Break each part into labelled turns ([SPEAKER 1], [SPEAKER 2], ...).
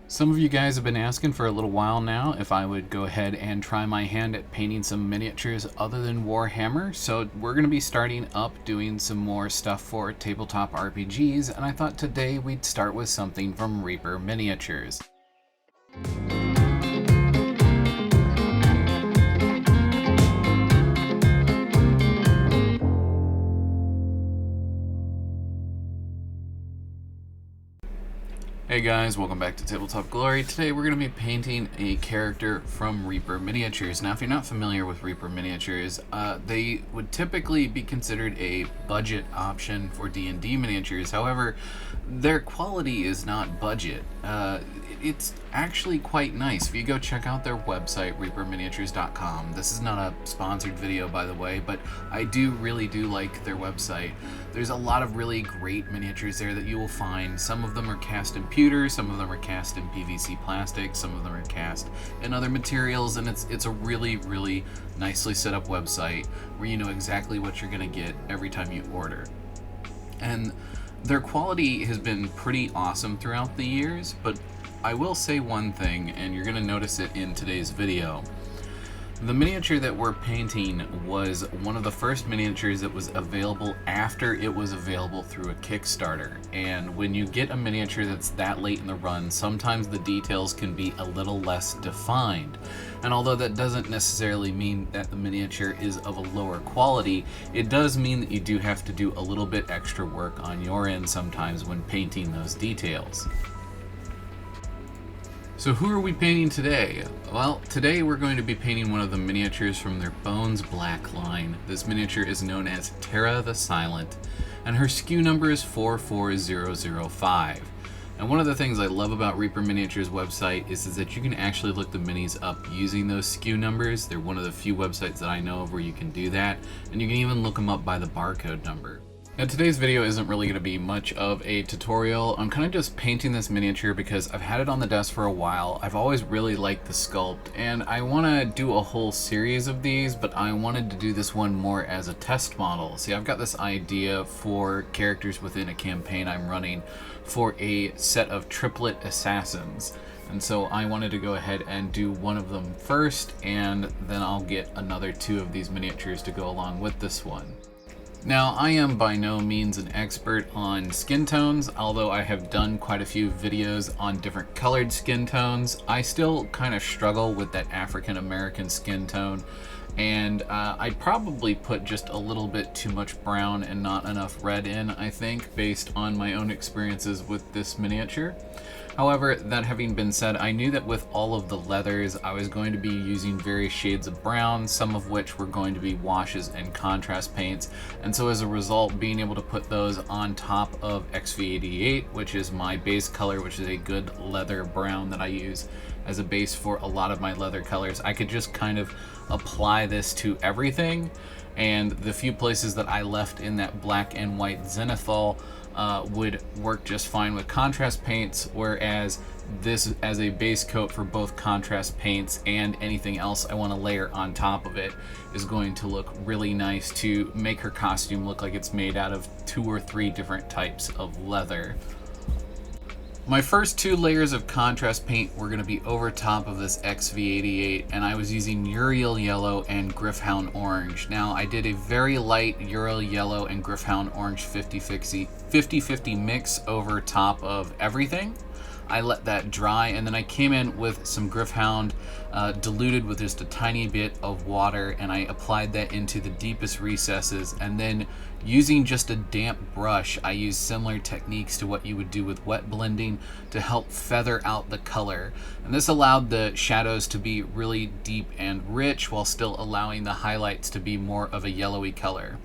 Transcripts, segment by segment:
[SPEAKER 1] Some of you guys have been asking for a little while now if I would go ahead and try my hand at painting some miniatures other than Warhammer, so we're going to be starting up doing some more stuff for tabletop RPGs, and I thought today we'd start with something from Reaper Miniatures. Hey guys, welcome back to Tabletop Glory. Today we're going to be painting a character from Reaper Miniatures. Now if you're not familiar with Reaper Miniatures, they would typically be considered a budget option for D&D miniatures. However, their quality is not budget. It's actually quite nice. If you go check out their website, reaperminiatures.com. This is not a sponsored video, by the way, but I really do like their website. There's a lot of really great miniatures there that you will find. Some of them are cast in pewter, some of them are cast in PVC plastic, some of them are cast in other materials, and it's a really nicely set up website where you know exactly what you're going to get every time you order. And their quality has been pretty awesome throughout the years, but I will say one thing, and you're going to notice it in today's video. The miniature that we're painting was one of the first miniatures that was available after it was available through a Kickstarter. And when you get a miniature that's that late in the run, sometimes the details can be a little less defined. And although that doesn't necessarily mean that the miniature is of a lower quality, it does mean that you do have to do a little bit extra work on your end sometimes when painting those details. So who are we painting today? Well, today we're going to be painting one of the miniatures from their Bones Black line. This miniature is known as Terra the Silent, and her SKU number is 44005. And one of the things I love about Reaper Miniatures website is that you can actually look the minis up using those SKU numbers. They're one of the few websites that I know of where you can do that, and you can even look them up by the barcode number. Now today's video isn't really going to be much of a tutorial. I'm kind of just painting this miniature because I've had it on the desk for a while. I've always really liked the sculpt, and I want to do a whole series of these, but I wanted to do this one more as a test model. See, I've got this idea for characters within a campaign I'm running for a set of triplet assassins. And so I wanted to go ahead and do one of them first, and then I'll get another two of these miniatures to go along with this one. Now, I am by no means an expert on skin tones, although I have done quite a few videos on different colored skin tones. I still kind of struggle with that African American skin tone, and I probably put just a little bit too much brown and not enough red in, I think, based on my own experiences with this miniature. However, that having been said, I knew that with all of the leathers, I was going to be using various shades of brown, some of which were going to be washes and contrast paints. And so as a result, being able to put those on top of XV88, which is my base color, which is a good leather brown that I use as a base for a lot of my leather colors, I could just kind of apply this to everything. And the few places that I left in that black and white zenithal would work just fine with contrast paints, whereas this as a base coat for both contrast paints and anything else I want to layer on top of it is going to look really nice to make her costume look like it's made out of 2 or 3 different types of leather. My first 2 layers of contrast paint were going to be over top of this XV88, and I was using Uriel Yellow and Gryph-hound Orange. Now, I did a very light Uriel Yellow and Gryph-hound Orange 50-50 mix over top of everything. I let that dry, and then I came in with some Gryph-hound diluted with just a tiny bit of water, and I applied that into the deepest recesses, and then using just a damp brush, I used similar techniques to what you would do with wet blending to help feather out the color. And this allowed the shadows to be really deep and rich while still allowing the highlights to be more of a yellowy color.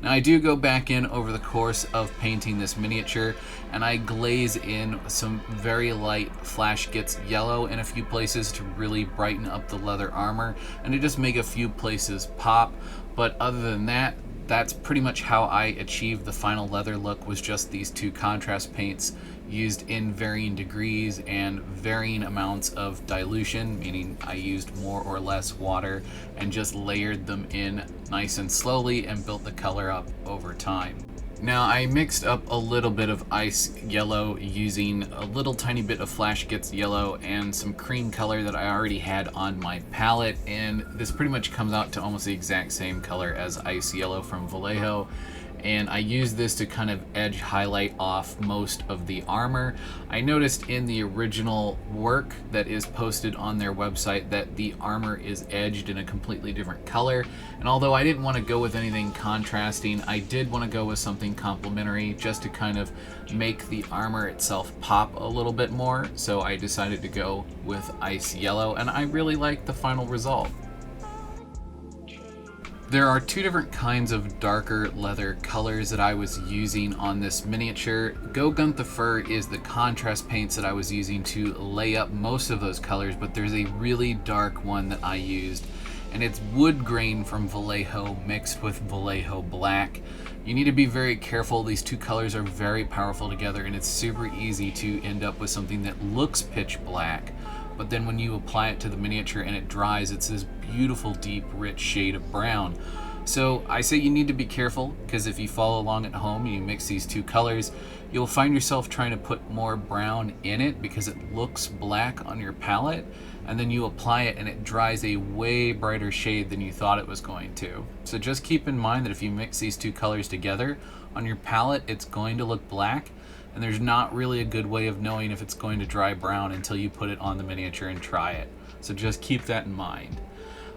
[SPEAKER 1] Now I do go back in over the course of painting this miniature, and I glaze in some very light Flash Gets yellow in a few places to really brighten up the leather armor and to just make a few places pop. But other than that, that's pretty much how I achieved the final leather look, was just these 2 contrast paints used in varying degrees and varying amounts of dilution, meaning I used more or less water and just layered them in nice and slowly and built the color up over time. Now I mixed up a little bit of ice yellow using a little tiny bit of Flash Gets Yellow and some cream color that I already had on my palette, and this pretty much comes out to almost the exact same color as ice yellow from Vallejo. And I used this to kind of edge highlight off most of the armor. I noticed in the original work that is posted on their website that the armor is edged in a completely different color. And although I didn't want to go with anything contrasting, I did want to go with something complementary just to kind of make the armor itself pop a little bit more. So I decided to go with ice yellow, and I really like the final result. There are two different kinds of darker leather colors that I was using on this miniature. Go Gunther Fur is the contrast paints that I was using to lay up most of those colors, but there's a really dark one that I used, and it's wood grain from Vallejo mixed with Vallejo black. You need to be very careful. These two colors are very powerful together, and it's super easy to end up with something that looks pitch black, but then when you apply it to the miniature and it dries, it's this beautiful, deep, rich shade of brown. So I say you need to be careful, because if you follow along at home and you mix these two colors, you'll find yourself trying to put more brown in it because it looks black on your palette, and then you apply it and it dries a way brighter shade than you thought it was going to. So just keep in mind that if you mix these two colors together on your palette, it's going to look black, and there's not really a good way of knowing if it's going to dry brown until you put it on the miniature and try it. So just keep that in mind.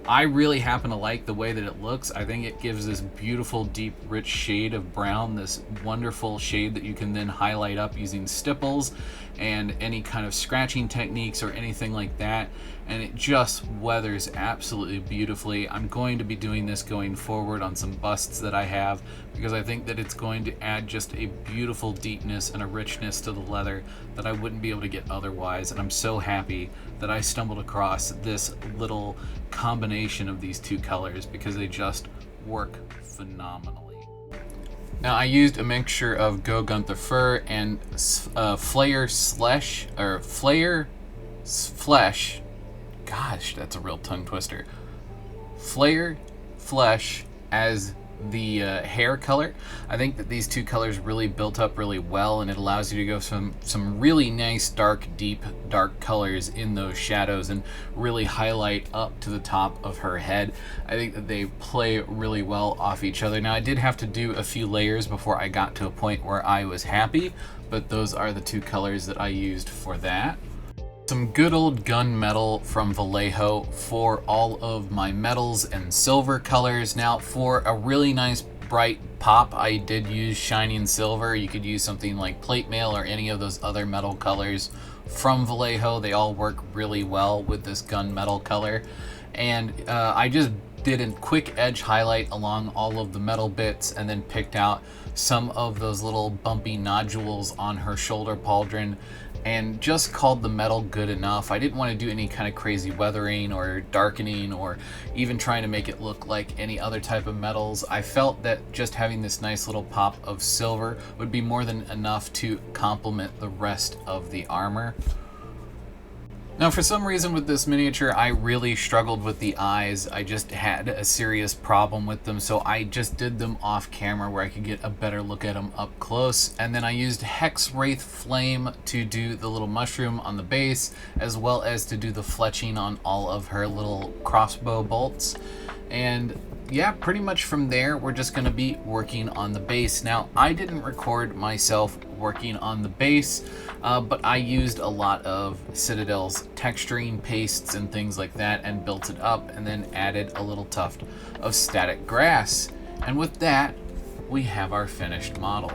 [SPEAKER 1] I really happen to like the way that it looks. I think it gives this beautiful, deep, rich shade of brown, this wonderful shade that you can then highlight up using stipples and any kind of scratching techniques or anything like that. And it just weathers absolutely beautifully. I'm going to be doing this going forward on some busts that I have, because I think that it's going to add just a beautiful deepness and a richness to the leather that I wouldn't be able to get otherwise. And I'm so happy that I stumbled across this little combination of these two colors, because they just work phenomenally. Now I used a mixture of Go Gunther Fur and Flayer Flesh. Gosh, that's a real tongue twister. Flayer Flesh as the hair color. I think that these two colors really built up really well, and it allows you to go some really nice dark, deep dark colors in those shadows and really highlight up to the top of her head. I think that they play really well off each other. Now I did have to do a few layers before I got to a point where I was happy, but those are the two colors that I used for that. Some good old gunmetal from Vallejo for all of my metals and silver colors. Now for a really nice bright pop, I did use shining silver. You could use something like plate mail or any of those other metal colors from Vallejo. They all work really well with this gunmetal color. And I just did a quick edge highlight along all of the metal bits, and then picked out some of those little bumpy nodules on her shoulder pauldron, and just called the metal good enough. I didn't want to do any kind of crazy weathering or darkening or even trying to make it look like any other type of metals. I felt that just having this nice little pop of silver would be more than enough to complement the rest of the armor. Now for some reason with this miniature, I really struggled with the eyes. I just had a serious problem with them, so I just did them off camera where I could get a better look at them up close. And then I used Hex Wraith Flame to do the little mushroom on the base, as well as to do the fletching on all of her little crossbow bolts. And yeah, pretty much from there, we're just going to be working on the base. Now, I didn't record myself working on the base, but I used a lot of Citadel's texturing pastes and things like that, and built it up, and then added a little tuft of static grass. And with that, we have our finished model.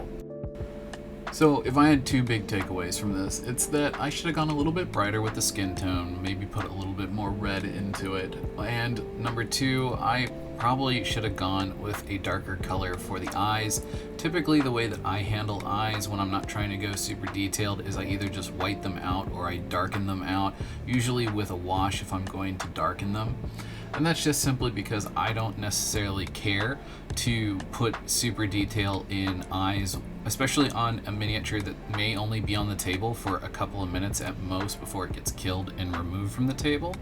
[SPEAKER 1] So if I had two big takeaways from this, it's that I should have gone a little bit brighter with the skin tone, maybe put a little bit more red into it. And number two, I probably should have gone with a darker color for the eyes. Typically the way that I handle eyes when I'm not trying to go super detailed is I either just white them out or I darken them out, usually with a wash if I'm going to darken them. And that's just simply because I don't necessarily care to put super detail in eyes, especially on a miniature that may only be on the table for a couple of minutes at most before it gets killed and removed from the table.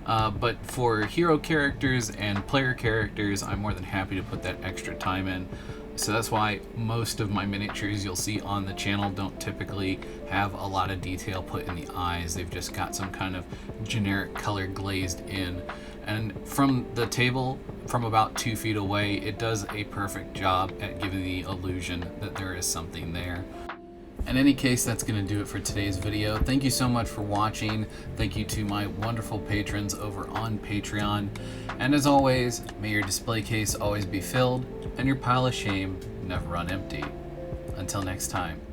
[SPEAKER 1] But for hero characters and player characters, I'm more than happy to put that extra time in. So that's why most of my miniatures you'll see on the channel don't typically have a lot of detail put in the eyes. They've just got some kind of generic color glazed in. And from the table, from about 2 feet away, it does a perfect job at giving the illusion that there is something there. In any case, that's going to do it for today's video. Thank you so much for watching. Thank you to my wonderful patrons over on Patreon. And as always, may your display case always be filled and your pile of shame never run empty. Until next time.